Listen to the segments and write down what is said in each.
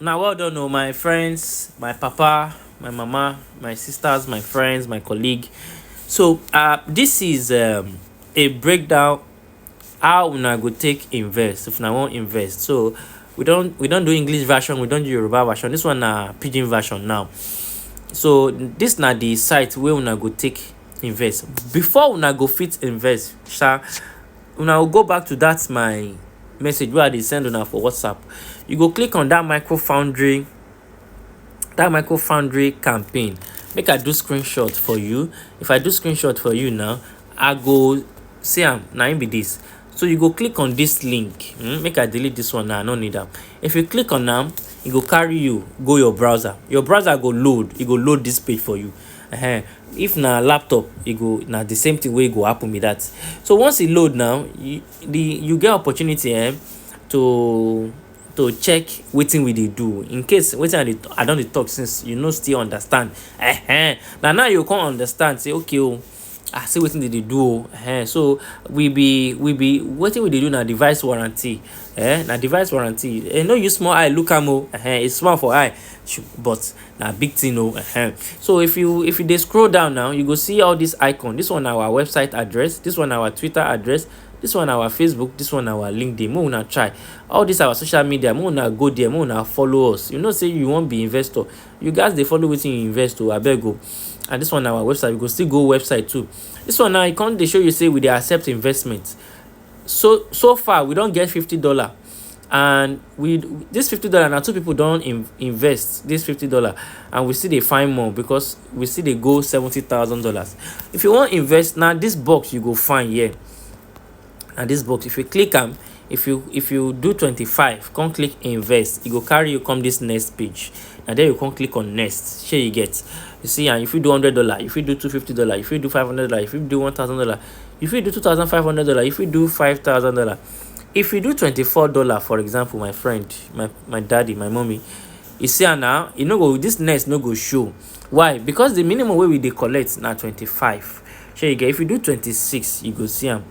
Now, well done, oh, my friends, my papa, my mama, my sisters, my friends, my colleague. So, this is a breakdown how una go take invest if una wan invest. So, we don't do English version, we don't do Yoruba version. This one na pidgin version now. So, this na the site where una go take invest. Before una go fit invest, una go go back to that my message wey I dey send una for WhatsApp. You go click on that microfundry campaign. Make I do screenshot for you. If I do screenshot for you now, I go see am. Na im be this. So you go click on this link. Make I delete this one now. I no need am. If you click on am, e go carry you go your browser. Your browser go load. E go load this page for you. If na laptop, e go na the same thing wey go happen with that. So once e load now, you get opportunity to check wetin we dey do. In case wetin I don dey talk since you no still understand, na now you come understand say okay o, see wetin dem dey do o. So we be wetin we dey do na device warranty. Na device warranty. No use small eye look am o. E small for eye but na big thing o. So if you dey scroll down now, you go see all this icon. This one na our website address, this one na our Twitter address, this one na our Facebook, this one na our LinkedIn. Make una try all this our social media. Make una go there, make una follow us. You know say you wan be investor, you guys dey follow wetin you invest o, abeg o. And this one na our website. We go still go website too. This one now e come dey show you say we dey accept investment. So far we don get $50, and this $50 na two people don invest this $50, and we still dey find more because we still dey go $70,000. If you wan invest, na this box you go find here. And this box, if you click am, if you do 25, come click invest, e go carry you come this next page. And then you come click on next. Shey you get. You see, and if you do $100, if you do $250, if you do $500, if you do $1,000, if you do $2,500, if you do $5,000, if you do $24, for example, my friend, my daddy, my mommy, you see now, e no go, this next no go show. Why? Because the minimum wey we dey collect na 25. Shey you get. If you do 26, you go see am.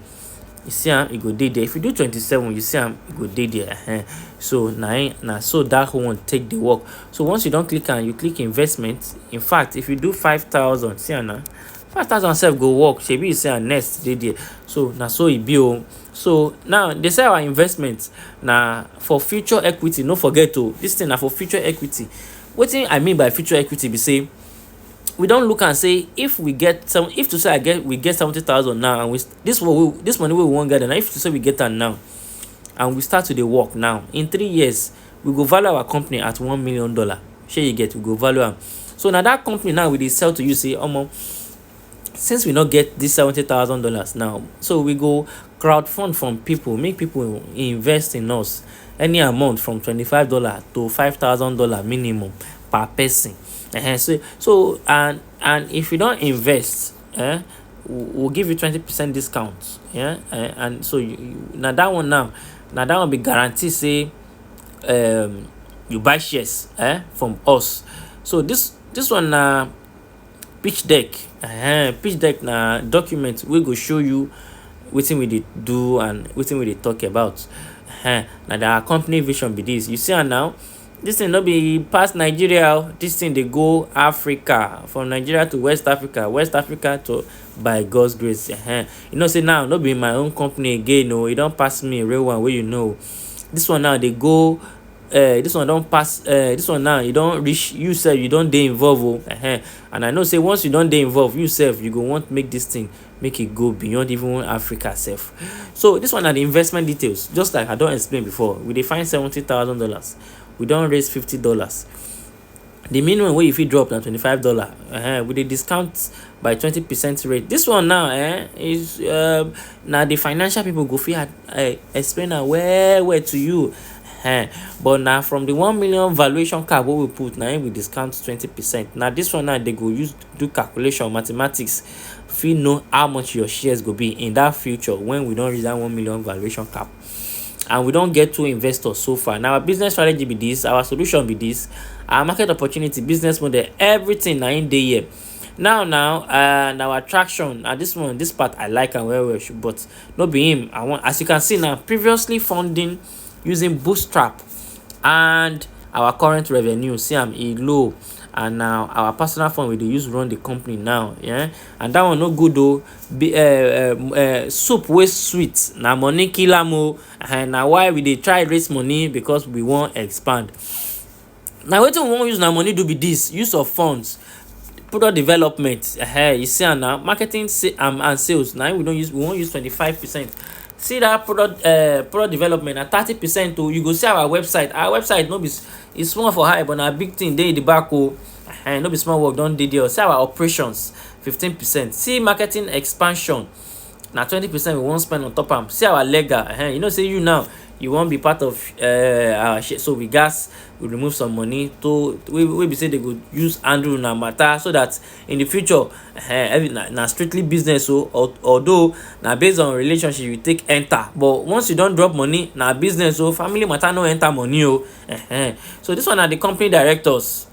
You see am, e go dey there. If you do 27, you see am, e go dey there. So na so that one take the work. So once you don click am, you click investment. In fact, if you do 5,000, see am now, 5,000 sef go work. Shebi you see am, next dey there. So na so e be o. So now they say our investment na for future equity. No forget o, this thing na for future equity. Wetin I mean by future equity be say, we don look and say if we get we get 70,000 now, and this money wey we wan get now, if to say we get am now and we start to dey work now, in 3 years we go value our company at $1 million. Shey you get. We go value am. So na that company now we dey sell to you say, omo, since we no get this $70,000 now, so we go crowdfund from people, make people invest in us any amount from $25 to $5,000 minimum per person. So and if you don't invest, we'll give you 20% discount. And so now that one be guarantee say you buy shares from us. So this one na pitch deck. Pitch deck na document wey go show you wetin we dey do and wetin we dey talk about. Na our company vision be this. You see am now. This thing no be pass Nigeria. This thing dey go Africa, from Nigeria to West Africa, West Africa to by God's grace. You know say now no be my own company again. No, e don pass me, real one wey you know. This one now dey go. This one don pass. This one now you don reach. You sef you don dey involved. And I know say once you don dey involved, you sef you go want make this thing make it go beyond even Africa sef. So this one na the investment details. Just like I don explain before, we dey find $70,000. We don raise $50. The minimum wey you fit drop na $25. We dey discount by 20% rate. This one now is na the financial people go fit explain am well to you. But na from the 1 million valuation cap wey we put, na we discount 20%. Now this one now they go use do calculation, mathematics, fit know how much your shares go be in that future when we don reach that 1 million valuation cap. And we don't get 2 investors so far. Now our business strategy be this, our solution be this, our market opportunity, business model, everything na in dey here. Now our attraction, this part I like and well, but no be him. As you can see now, previously funding using Bootstrap and our current revenue, see am e low, and now our personal fund we dey use run the company now, yeah, and that one no good o. Soup wey sweet na money kill am o, and na why we dey try raise money, because we wan expand. Na wetin we wan use na money do be this: use of funds, product development, you see am now, marketing and sales. Na we wan use 25%. See that product development na 30% o. You go see our website. Our website no be e small for high, but na big thing dey in the back o. No be small work don dey there. See our operations, 15%. See marketing expansion, na 20% we wan spend on top am. See our legal, you know say you now you wan be part of our share, so we remove some money to we be say they go use handle na matter, so that in the future na strictly business. So although na based on relationship you take enter, but once you don drop money na business. So family matter no enter money o. So this one na the company directors.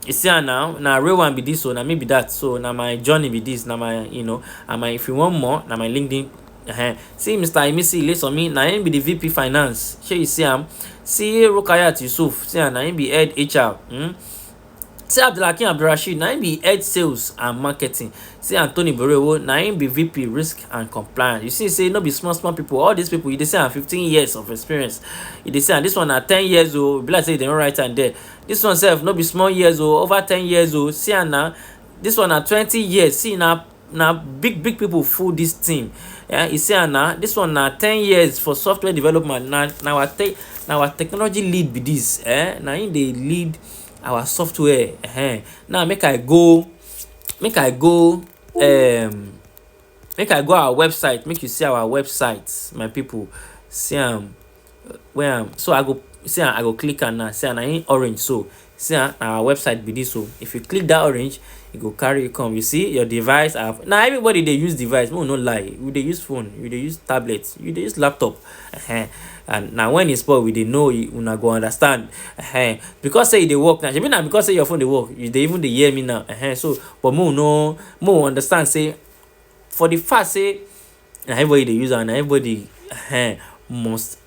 You see am now, na real one be this, so na me be that. So na my journey be this, na my and my, if you want more, na my LinkedIn. See Mr. Emisi Ilesomi, na him be the VP Finance. Shey you see am. See Rukayat Yusuf, see am, na him be head HR. See Abdulhakeem Abdulrasheed, na him be head sales and marketing. See Anthony Borewo, na him be VP risk and compliance. You see say no be small people. All these people you dey see am 15 years of experience. You dey see am, this one na 10 years o. Be like say they don write am there. This one sef no be small years o, over 10 years o. See am na, this one na 20 years. See na big people full this team. You see am na, this one na 10 years for software development. Na our technology lead be this. Na him dey lead our software. Now make I go our website, make you see our website, my people. See am where am, so I go click am now. See am na in orange. So see am, our website be this. So if you click that orange, e go carry you come. You see your device app. Now everybody dey use device, make we no lie. We dey use phone, we dey use tablet, you dey use laptop. And now when e spoil, we dey know, una go understand. Because say e dey work now, shebi na because say your phone dey work, you dey even dey hear me now. So but make we understand say, for the fact say na everybody dey use am, na everybody must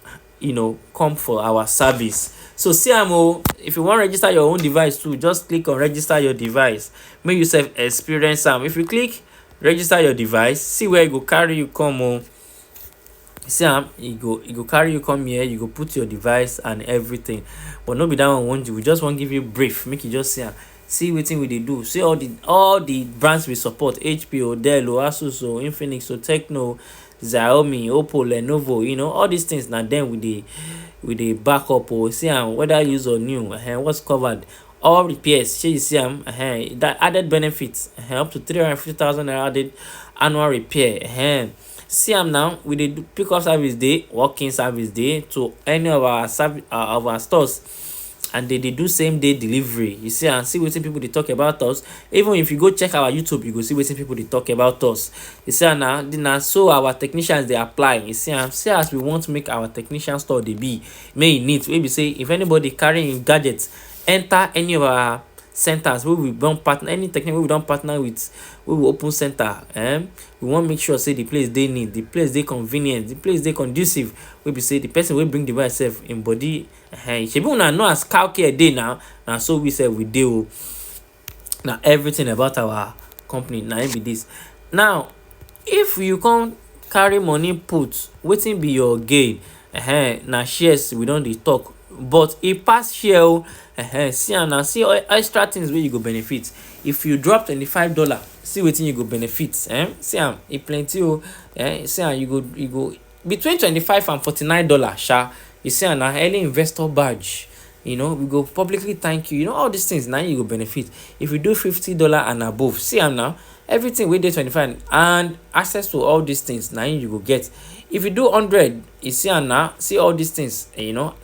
come for our service. So see am o, if you wan register your own device too, just click on register your device, make you sef experience am. If you click register your device, see where e go carry you come o. See am, e go carry you come here. You go put your device and everything, but no be that one we wan do. We just wan give you brief, make you just see am, see wetin we dey do. See all the brands we support: HP o, Dell o, Asus o, Infinix o, Tecno, Xiaomi, Oppo, Lenovo. All these things na them we dey back up o. See am, whether used or new, what's covered, all repairs. Shey you see am, that added benefits, up to 350,000 naira added annual repair. See am now, we dey do pick-up service dey, walk-in service dey to any of our stores, and they dey do same day delivery. You see am, see wetin people dey talk about us. Even if you go check our YouTube, you go see wetin people dey talk about us. You see am na so our technicians dey apply. You see am, see as we want to make our technician store dey be, make e neat. Wey be say if anybody carry im gadget enter any of our centers wey we don partner, any technique wey we don partner with, wey we open center, we wan make sure say the place dey neat, the place dey convenient, the place dey conducive. Wey be say the person wey bring device sef, im body, shebi una know as cow care dey now, na so we sef we dey o. Na everything about our company na im be this. Now if you come carry money put, wetin be your gain? Na shares we don dey talk, but e pass share o. See am now, see extra things wey you go benefit. If you drop $25, see wetin you go benefit. See am, e plenty o. See am, you go between $25 and $49 sha. You see am na early investor badge. We go publicly thank you. All these things na you go benefit. If you do $50 and above, see am now, everything wey dey 25 and access to all these things na you go get. If you do 100, you see am now, see all these things,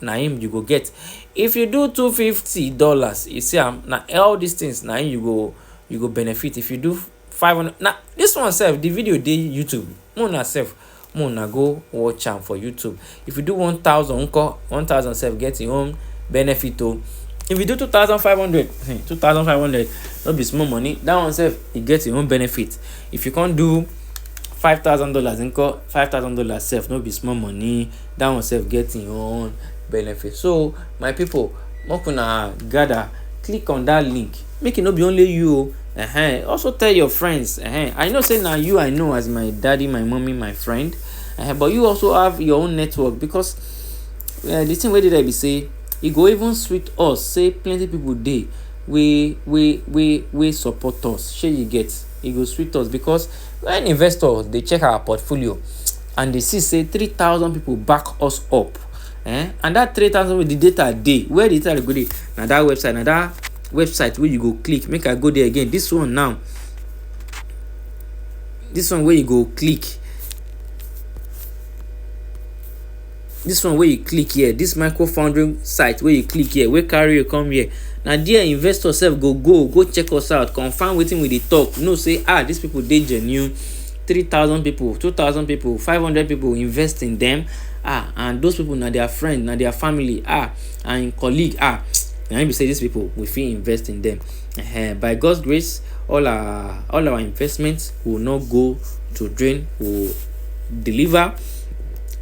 na him you go get. If you do $250, you see am, na all these things na you go benefit. If you do 500, now this one sef, the video dey YouTube. Una go watch am for YouTube. If you do 1,000 sef get your own benefit o. If you do 2,500, no be small money. That one sef, e get your own benefit. If you can't do $5,000, $5,000 sef, no be small money. That one sef get your own benefit. So my people, make una gather click on that link, make e no be only you also tell your friends. I know say na you I know as my daddy, my mommy, my friend, but you also have your own network, because the thing wey dey there be say e go even sweet us say plenty people dey wey support us. Shey you get? E go sweet us, because when investors dey check our portfolio and they see say 3,000 people back us up, and that 3,000 with the data dey, where the data go dey? Na that website wey you go click. Make I go there again. This one now, this one wey you go click, this one wey you click here, this Microfundry site wey you click here, wey carry you come here, na there investor sef go check us out, confirm wetin we dey talk, know say these people dey genuine. 3,000 people, 2,000 people, 500 people invest in them, and those people na their friend, na their family, and colleague, na im be say these people we fit invest in them. By God's grace, all our investments will not go to drain, will deliver.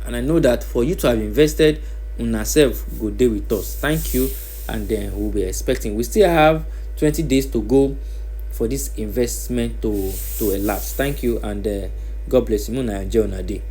And I know that for you to have invested, una sef go dey with us. Thank you, and then we'll be expecting. We still have 20 days to go for this investment to elapse. Thank you, and God bless you. Una enjoy una day.